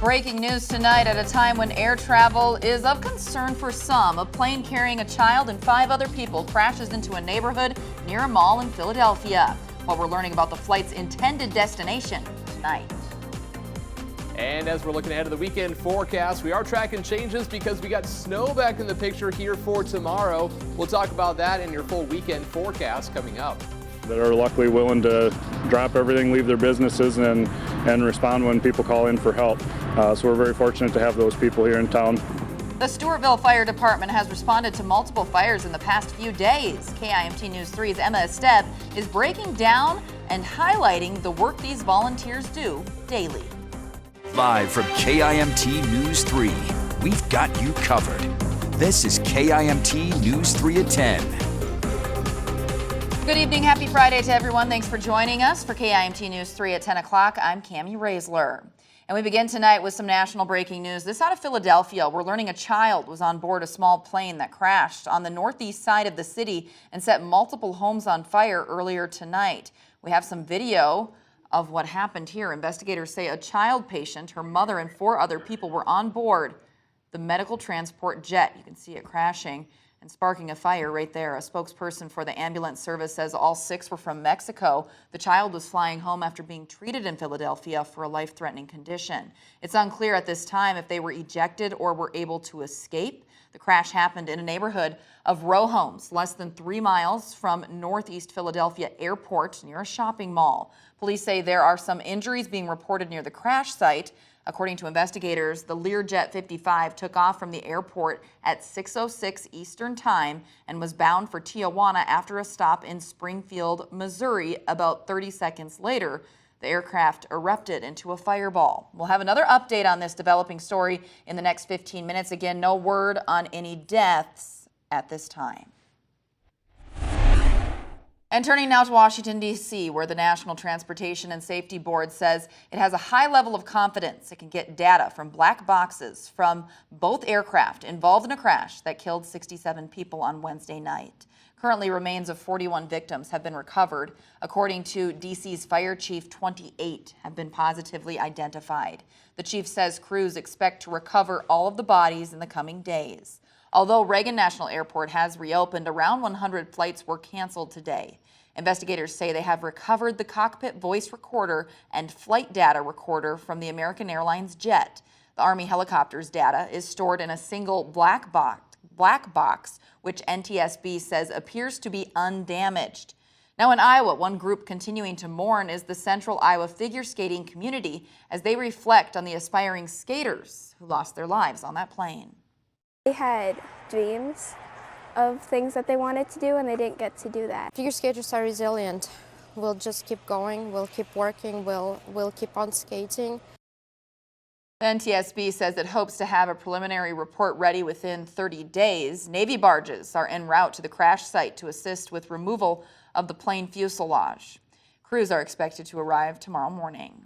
Breaking news tonight at a time when air travel is of concern for some. A plane carrying a child and 5 other people crashes into a neighborhood near a mall in Philadelphia. While we're learning about the flight's intended destination tonight. And as we're looking ahead to the weekend forecast, we are tracking changes because we got snow back in the picture here for tomorrow. We'll talk about that in your full weekend forecast coming up. That are luckily willing to drop everything, leave their businesses, and respond when people call in for help. So we're very fortunate to have those people here in town. The Stewartville Fire Department has responded to multiple fires in the past few days. KIMT News 3's Emma Esteb is breaking down and highlighting the work these volunteers do daily. Live from KIMT News 3, we've got you covered. This is KIMT News 3 at 10. Good evening, happy Friday to everyone. Thanks for joining us for KIMT News 3 at 10 o'clock. I'm Cami Raisler. And we begin tonight with some national breaking news. This out of Philadelphia. We're learning a child was on board a small plane that crashed on the northeast side of the city and set multiple homes on fire earlier tonight. We have some video of what happened here. Investigators say a child patient, her mother, and 4 other people were on board the medical transport jet. You can see it crashing and sparking a fire right there. A spokesperson for the ambulance service says all 6 were from Mexico. The child was flying home after being treated in Philadelphia for a life-threatening condition. It's unclear at this time if they were ejected or were able to escape. The crash happened in a neighborhood of row homes less than 3 miles from Northeast Philadelphia Airport near a shopping mall. Police say there are some injuries being reported near the crash site. According to investigators, the Learjet 55 took off from the airport at 6:06 Eastern Time and was bound for Tijuana after a stop in Springfield, Missouri. About 30 seconds later, the aircraft erupted into a fireball. We'll have another update on this developing story in the next 15 minutes. Again, no word on any deaths at this time. And turning now to Washington, D.C., where the National Transportation and Safety Board says it has a high level of confidence it can get data from black boxes from both aircraft involved in a crash that killed 67 people on Wednesday night. Currently, remains of 41 victims have been recovered. According to D.C.'s fire chief, 28 have been positively identified. The chief says crews expect to recover all of the bodies in the coming days. Although Reagan National Airport has reopened, around 100 flights were canceled today. Investigators say they have recovered the cockpit voice recorder and flight data recorder from the American Airlines jet. The Army helicopter's data is stored in a single black box, which NTSB says appears to be undamaged. Now in Iowa, one group continuing to mourn is the Central Iowa figure skating community as they reflect on the aspiring skaters who lost their lives on that plane. They had dreams of things that they wanted to do and they didn't get to do that. Figure skaters are resilient. We'll just keep going, we'll keep working, we'll keep on skating. The NTSB says it hopes to have a preliminary report ready within 30 days. Navy barges are en route to the crash site to assist with removal of the plane fuselage. Crews are expected to arrive tomorrow morning.